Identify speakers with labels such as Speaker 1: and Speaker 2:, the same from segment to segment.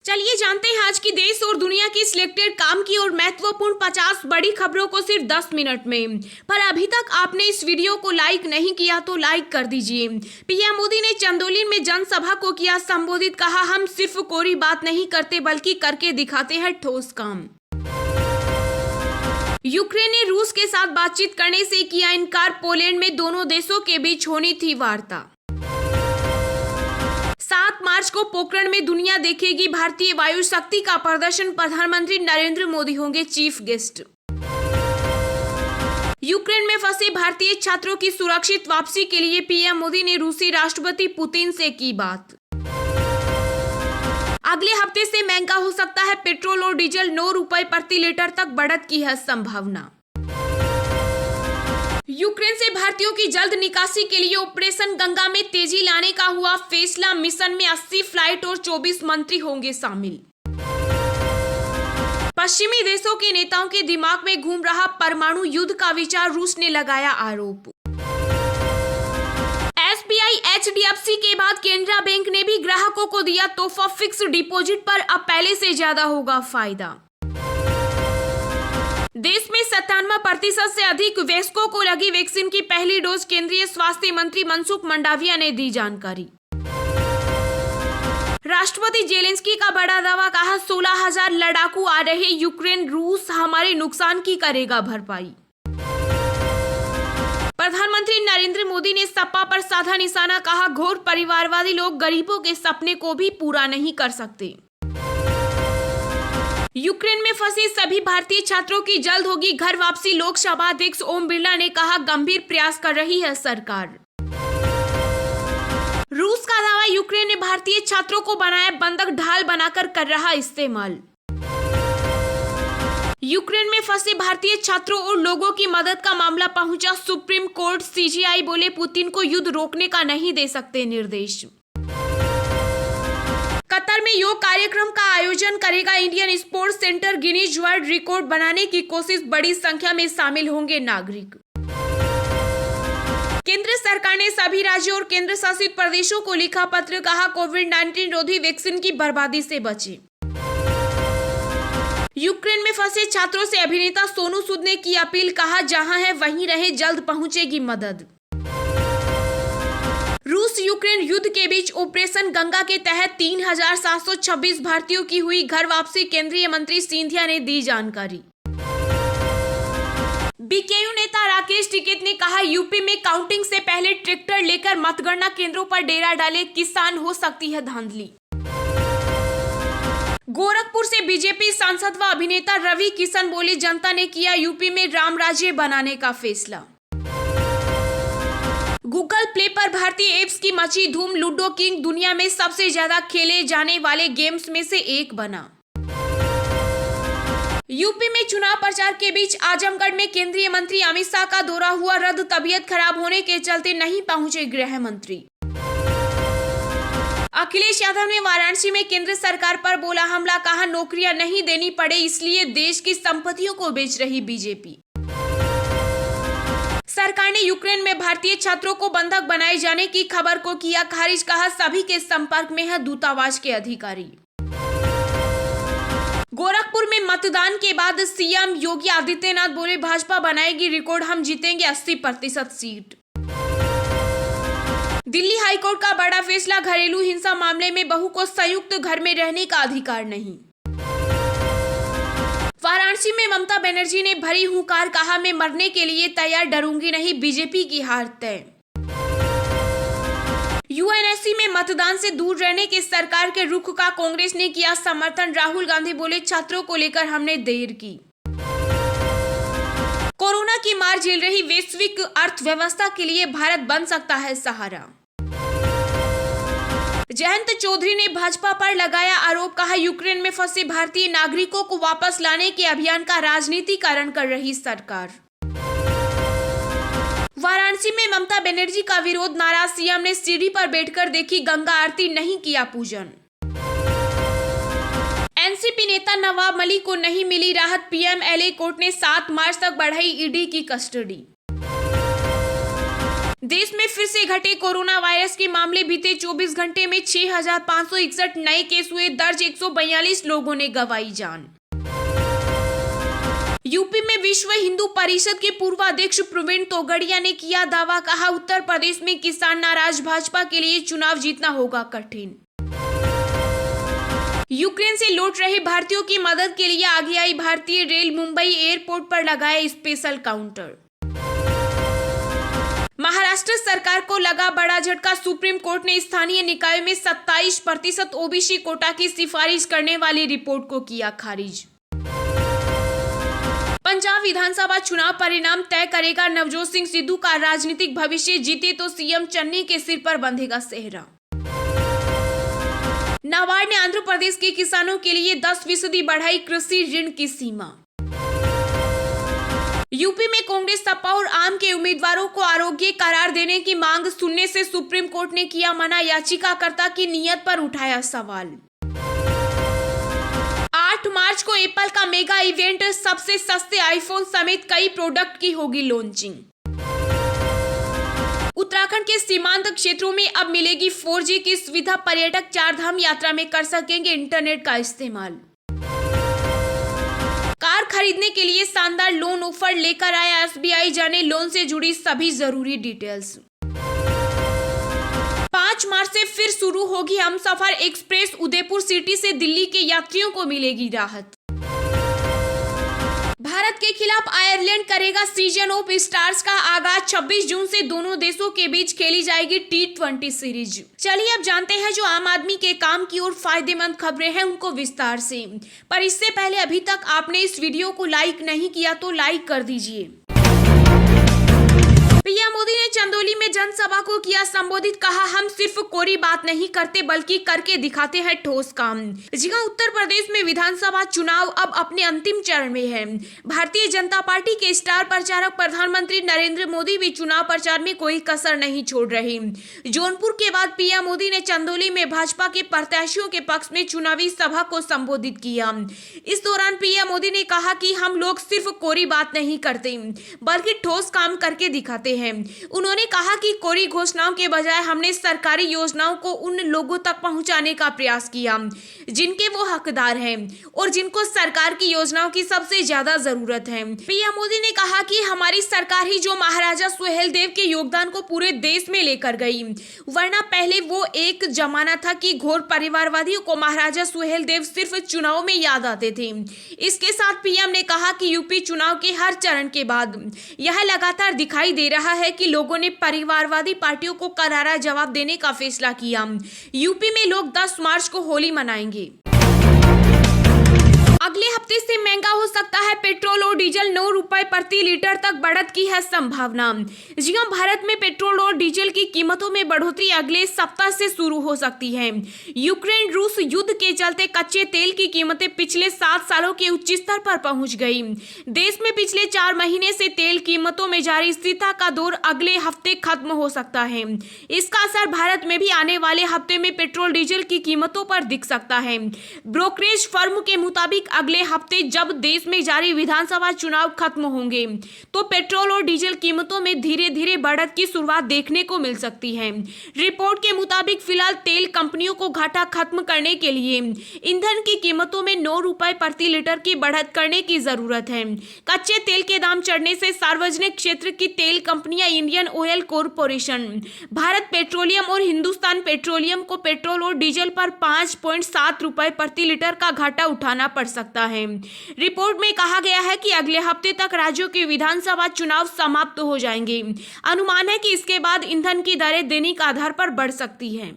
Speaker 1: चलिए जानते हैं आज की देश और दुनिया की सिलेक्टेड काम की और महत्वपूर्ण 50 बड़ी खबरों को सिर्फ 10 मिनट में। पर अभी तक आपने इस वीडियो को लाइक नहीं किया तो लाइक कर दीजिए। पीएम मोदी ने चंदौली में जनसभा को किया संबोधित, कहा हम सिर्फ कोरी बात नहीं करते बल्कि करके दिखाते हैं ठोस काम। यूक्रेन ने रूस के साथ बातचीत करने से किया इनकार, पोलैंड में दोनों देशों के बीच होनी थी वार्ता। 7 मार्च को पोखरण में दुनिया देखेगी भारतीय वायु शक्ति का प्रदर्शन, प्रधानमंत्री नरेंद्र मोदी होंगे चीफ गेस्ट। यूक्रेन में फंसे भारतीय छात्रों की सुरक्षित वापसी के लिए पीएम मोदी ने रूसी राष्ट्रपति पुतिन से की बात। अगले हफ्ते से महंगा हो सकता है पेट्रोल और डीजल, 9 रुपए प्रति लीटर तक बढ़त की है संभावना। यूक्रेन से भारतीयों की जल्द निकासी के लिए ऑपरेशन गंगा में तेजी लाने का हुआ फैसला, मिशन में 80 फ्लाइट और 24 मंत्री होंगे शामिल। पश्चिमी देशों के नेताओं के दिमाग में घूम रहा परमाणु युद्ध का विचार, रूस ने लगाया आरोप। एसबीआई एचडीएफसी के बाद केनरा बैंक ने भी ग्राहकों को दिया तोहफा, फिक्स डिपॉजिट पर अब पहले से ज्यादा होगा फायदा। देश में 97% से अधिक वयस्कों को लगी वैक्सीन की पहली डोज, केंद्रीय स्वास्थ्य मंत्री मनसुख मंडाविया ने दी जानकारी। राष्ट्रपति जेलेंस्की का बड़ा दावा, कहा 16,000 लड़ाकू आ रहे यूक्रेन, रूस हमारे नुकसान की करेगा भरपाई। प्रधानमंत्री नरेंद्र मोदी ने सपा पर साधा निशाना, कहा घोर परिवारवादी लोग गरीबों के सपने को भी पूरा नहीं कर सकते। यूक्रेन में फंसे सभी भारतीय छात्रों की जल्द होगी घर वापसी, लोकसभा अध्यक्ष ओम बिरला ने कहा गंभीर प्रयास कर रही है सरकार। रूस का दावा, यूक्रेन ने भारतीय छात्रों को बनाया बंधक, ढाल बनाकर कर रहा इस्तेमाल। यूक्रेन में फंसे भारतीय छात्रों और लोगों की मदद का मामला पहुंचा सुप्रीम कोर्ट, सीजीआई बोले पुतिन को युद्ध रोकने का नहीं दे सकते निर्देश। कतर में योग कार्यक्रम का आयोजन करेगा Indian sports centre, Guinness world record बनाने की कोशिश, बड़ी संख्या में शामिल होंगे नागरिक। केंद्र सरकार ने सभी राज्यों और केंद्र शासित प्रदेशों को लिखा पत्र, कहा कोविड-19 रोधी वैक्सीन की बर्बादी से बचे। यूक्रेन में फंसे छात्रों से अभिनेता सोनू सूद ने की अपील, कहा जहां है वहीं रहे, जल्द पहुंचेगी मदद। रूस यूक्रेन युद्ध के बीच ऑपरेशन गंगा के तहत 3,726 भारतीयों की हुई घर वापसी, केंद्रीय मंत्री सिंधिया ने दी जानकारी। बीकेयू नेता राकेश टिकैत ने कहा यूपी में काउंटिंग से पहले ट्रैक्टर लेकर मतगणना केंद्रों पर डेरा डाले किसान, हो सकती है धांधली। गोरखपुर से बीजेपी सांसद व अभिनेता रवि किशन बोले जनता ने किया यूपी में राम राज्य बनाने का फैसला। गूगल प्ले पर भारतीय एप्स की मची धूम, लूडो किंग दुनिया में सबसे ज्यादा खेले जाने वाले गेम्स में से एक बना। यूपी में चुनाव प्रचार के बीच आजमगढ़ में केंद्रीय मंत्री अमित शाह का दौरा हुआ रद्द, तबीयत खराब होने के चलते नहीं पहुंचे गृह मंत्री। अखिलेश यादव ने वाराणसी में केंद्र सरकार पर बोला हमला, कहा नौकरियां नहीं देनी पड़े इसलिए देश की संपत्तियों को बेच रही बीजेपी। सरकार ने यूक्रेन में भारतीय छात्रों को बंधक बनाए जाने की खबर को किया खारिज, कहा सभी के संपर्क में है दूतावास के अधिकारी। गोरखपुर में मतदान के बाद सीएम योगी आदित्यनाथ बोले भाजपा बनाएगी रिकॉर्ड, हम जीतेंगे 80% सीट। दिल्ली हाईकोर्ट का बड़ा फैसला, घरेलू हिंसा मामले में बहू को संयुक्त घर में रहने का अधिकार नहीं। वाराणसी में ममता बनर्जी ने भरी हुंकार, कहा मैं मरने के लिए तैयार, डरूंगी नहीं, बीजेपी की हार तय। यूएनएससी में मतदान से दूर रहने के सरकार के रुख का कांग्रेस ने किया समर्थन, राहुल गांधी बोले छात्रों को लेकर हमने देर की। कोरोना की मार झेल रही वैश्विक अर्थव्यवस्था के लिए भारत बन सकता है सहारा। जयंत चौधरी ने भाजपा पर लगाया आरोप, कहा यूक्रेन में फंसे भारतीय नागरिकों को वापस लाने के अभियान का राजनीतिकरण कर रही सरकार। वाराणसी में ममता बनर्जी का विरोध, नाराज सीएम ने सीढ़ी पर बैठकर देखी गंगा आरती, नहीं किया पूजन। एनसीपी नेता नवाब मलिक को नहीं मिली राहत, पीएमएलए कोर्ट ने 7 मार्च तक बढ़ाई ईडी की कस्टडी। देश में फिर से घटे कोरोना वायरस के मामले। बीते 24 घंटे में 6,561 नए केस हुए दर्ज। 142 लोगों ने गंवाई जान। यूपी में विश्व हिंदू परिषद के पूर्व अध्यक्ष प्रवीण तोगड़िया ने किया दावा। कहा, उत्तर प्रदेश में किसान नाराज, भाजपा के लिए चुनाव जीतना होगा कठिन। यूक्रेन से लौट रहे भारतीयों की मदद के लिए आगे आई भारतीय रेल। मुंबई एयरपोर्ट पर लगाए स्पेशल काउंटर। महाराष्ट्र सरकार को लगा बड़ा झटका। सुप्रीम कोर्ट ने स्थानीय निकाय में 27% ओबीसी कोटा की सिफारिश करने वाली रिपोर्ट को किया खारिज। पंजाब विधानसभा चुनाव परिणाम तय करेगा नवजोत सिंह सिद्धू का राजनीतिक भविष्य। जीते तो सीएम चन्नी के सिर पर बंधेगा सेहरा। नाबार्ड ने आंध्र प्रदेश के किसानों के लिए 10% बढ़ाई कृषि ऋण की सीमा। यूपी में कांग्रेस, सपा और आम के उम्मीदवारों को अयोग्य करार देने की मांग सुनने से सुप्रीम कोर्ट ने किया मना। याचिकाकर्ता की नीयत पर उठाया सवाल। 8 मार्च को एप्पल का मेगा इवेंट। सबसे सस्ते आईफोन समेत कई प्रोडक्ट की होगी लॉन्चिंग। उत्तराखंड के सीमांत क्षेत्रों में अब मिलेगी 4G की सुविधा। पर्यटक चारधाम यात्रा में कर सकेंगे इंटरनेट का इस्तेमाल। कार खरीदने के लिए शानदार लोन ऑफर लेकर आया एसबीआई। जाने लोन से जुड़ी सभी जरूरी डिटेल्स। 5 मार्च से फिर शुरू होगी हमसफर एक्सप्रेस। उदयपुर सिटी से दिल्ली के यात्रियों को मिलेगी राहत। भारत के खिलाफ आयरलैंड करेगा सीजन ऑफ स्टार्स का आगाज। 26 जून से दोनों देशों के बीच खेली जाएगी T20 सीरीज। चलिए अब जानते हैं जो आम आदमी के काम की और फायदेमंद खबरें हैं उनको विस्तार से। पर इससे पहले अभी तक आपने इस वीडियो को लाइक नहीं किया तो लाइक कर दीजिए। पीएम मोदी ने चंदौली में जनसभा को किया संबोधित। कहा, हम सिर्फ कोरी बात नहीं करते बल्कि करके दिखाते हैं ठोस काम। जी हां, उत्तर प्रदेश में विधानसभा चुनाव अब अपने अंतिम चरण में है। भारतीय जनता पार्टी के स्टार प्रचारक प्रधानमंत्री नरेंद्र मोदी भी चुनाव प्रचार में कोई कसर नहीं छोड़ रहे। जौनपुर के बाद पीएम मोदी ने चंदौली में भाजपा के प्रत्याशियों के पक्ष में चुनावी सभा को संबोधित किया। इस दौरान पीएम मोदी ने कहा कि हम लोग सिर्फ कोरी बात नहीं करते बल्कि ठोस काम करके दिखाते हैं। उन्होंने कहा कि कोरी घोषणाओं के बजाय हमने सरकारी योजनाओं को उन लोगों तक पहुंचाने का प्रयास किया जिनके वो हकदार हैं और जिनको सरकार की योजनाओं की सबसे ज्यादा जरूरत है। पीएम मोदी ने कहा कि हमारी सरकार ही जो महाराजा सुहेलदेव के योगदान को पूरे देश में लेकर गई, वरना पहले वो एक जमाना था कि घोर परिवारवादियों को महाराजा सुहेलदेव सिर्फ चुनाव में याद आते थे। इसके साथ पीएम ने कहा कि यूपी चुनाव के हर चरण के बाद यह लगातार दिखाई दे रहा है कि लोगों ने परिवारवादी पार्टियों को करारा जवाब देने का फैसला किया। यूपी में लोग 10 मार्च को होली मनाएंगे। अगले हफ्ते से महंगा हो सकता है पेट्रोल और डीजल। 9 रुपए प्रति लीटर तक बढ़त की है संभावना। जी हां, भारत में पेट्रोल और डीजल की कीमतों में बढ़ोतरी अगले सप्ताह से शुरू हो सकती है। यूक्रेन रूस युद्ध के चलते कच्चे तेल की कीमतें पिछले 7 सालों के उच्च स्तर पर पहुंच गई। देश में पिछले 4 महीने से तेल कीमतों में जारी स्थिरता का दौर अगले हफ्ते खत्म हो सकता है। इसका असर भारत में भी आने वाले हफ्ते में पेट्रोल डीजल की कीमतों पर दिख सकता है। ब्रोकरेज फर्म के मुताबिक अगले हफ्ते जब देश में जारी विधानसभा चुनाव खत्म होंगे तो पेट्रोल और डीजल कीमतों में धीरे धीरे बढ़त की शुरुआत देखने को मिल सकती है। रिपोर्ट के मुताबिक फिलहाल तेल कंपनियों को घाटा खत्म करने के लिए ईंधन की कीमतों में 9 रुपए प्रति लीटर की बढ़त करने की जरूरत है। कच्चे तेल के दाम चढ़ने से सार्वजनिक क्षेत्र की तेल कंपनियां Indian oil corporation, Bharat petroleum और हिंदुस्तान पेट्रोलियम को पेट्रोल और डीजल पर 5.7 रुपए प्रति लीटर का घाटा उठाना पड़ सकता है। रिपोर्ट में कहा गया है कि अगले हफ्ते तक राज्यों के विधानसभा चुनाव समाप्त हो जाएंगे। अनुमान है कि इसके बाद ईंधन की दरें दैनिक आधार पर बढ़ सकती हैं।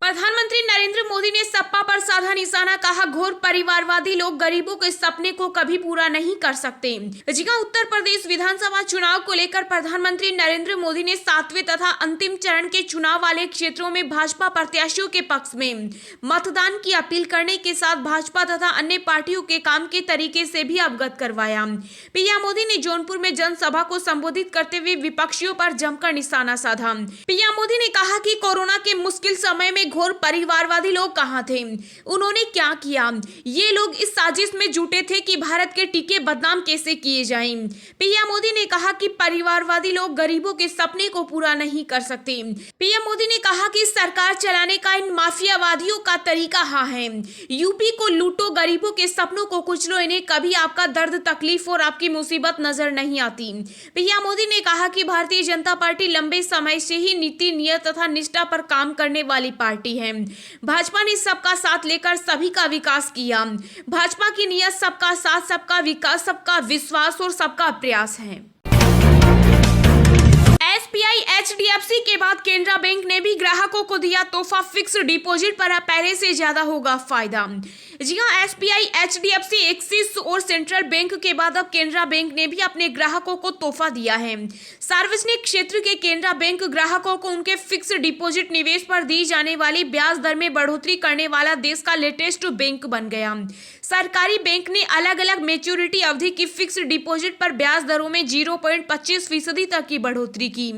Speaker 1: प्रधानमंत्री नरेंद्र मोदी ने सपा पर साधा निशाना। कहा, घोर परिवारवादी लोग गरीबों के सपने को कभी पूरा नहीं कर सकते। जी हां, उत्तर प्रदेश विधानसभा चुनाव को लेकर प्रधानमंत्री नरेंद्र मोदी ने 7वें तथा अंतिम चरण के चुनाव वाले क्षेत्रों में भाजपा प्रत्याशियों के पक्ष में मतदान की अपील करने के साथ भाजपा तथा अन्य पार्टियों के काम के तरीके से भी अवगत करवाया। पीएम मोदी ने जौनपुर में जनसभा को संबोधित करते हुए विपक्षियों पर जमकर निशाना साधा। पीएम मोदी ने कहा कि कोरोना के मुश्किल समय में घोर परिवार परिवारवादी लोग कहां थे, उन्होंने क्या किया। ये लोग इस साजिश में जुटे थे कि भारत के टीके बदनाम कैसे किए जाएं। पीएम मोदी ने कहा कि परिवारवादी लोग गरीबों के सपने को पूरा नहीं कर सकते। पीएम मोदी ने कहा कि सरकार चलाने का इन माफियावादियों का तरीका है। यूपी को लूटो, गरीबों के सपनों को कुचलो, इन्हें कभी आपका दर्द, तकलीफ और आपकी मुसीबत नजर नहीं आती। पीएम मोदी ने कहा कि भारतीय जनता पार्टी लंबे समय से ही नीति, नियत तथा निष्ठा पर काम करने वाली पार्टी है। भाजपा ने सबका साथ लेकर सभी का विकास किया। भाजपा की नियत सबका साथ, सबका विकास, सबका विश्वास और सबका प्रयास है। एसबीआई, एचडीएफसी के बाद केनरा बैंक ने भी ग्राहकों को दिया तोहफा। फिक्स्ड डिपॉजिट पर अब पहले से ज्यादा होगा फायदा। जी हां, एसबीआई, एचडीएफसी, एक्सिस और सेंट्रल बैंक के बाद अब केनरा बैंक ने भी अपने ग्राहकों को तोहफा दिया है। सार्वजनिक क्षेत्र के केनरा बैंक ग्राहकों को उनके फिक्स्ड डिपॉजिट निवेश पर दी जाने वाली ब्याज दर में बढ़ोतरी करने वाला देश का लेटेस्ट बैंक बन गया। सरकारी बैंक ने अलग अलग मैच्योरिटी अवधि की फिक्स्ड डिपॉजिट पर ब्याज दरों में 0.25% तक की बढ़ोतरी की।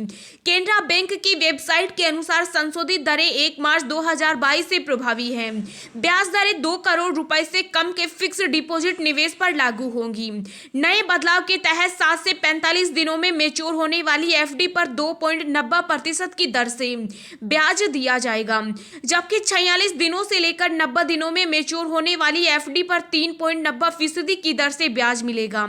Speaker 1: केनरा बैंक की वेबसाइट के अनुसार संशोधित दरें 1 मार्च 2022 से प्रभावी हैं। ब्याज दरें 2 करोड़ रुपए से कम के फिक्स्ड डिपॉजिट निवेश पर लागू होंगी। नए बदलाव के तहत 7 से 45 दिनों में मैच्योर होने वाली एफडी पर 2.90% की दर से ब्याज दिया जाएगा, जबकि 46 दिनों से लेकर 90 दिनों में मैच्योर होने वाली एफडी पर 3.90% की दर से ब्याज मिलेगा।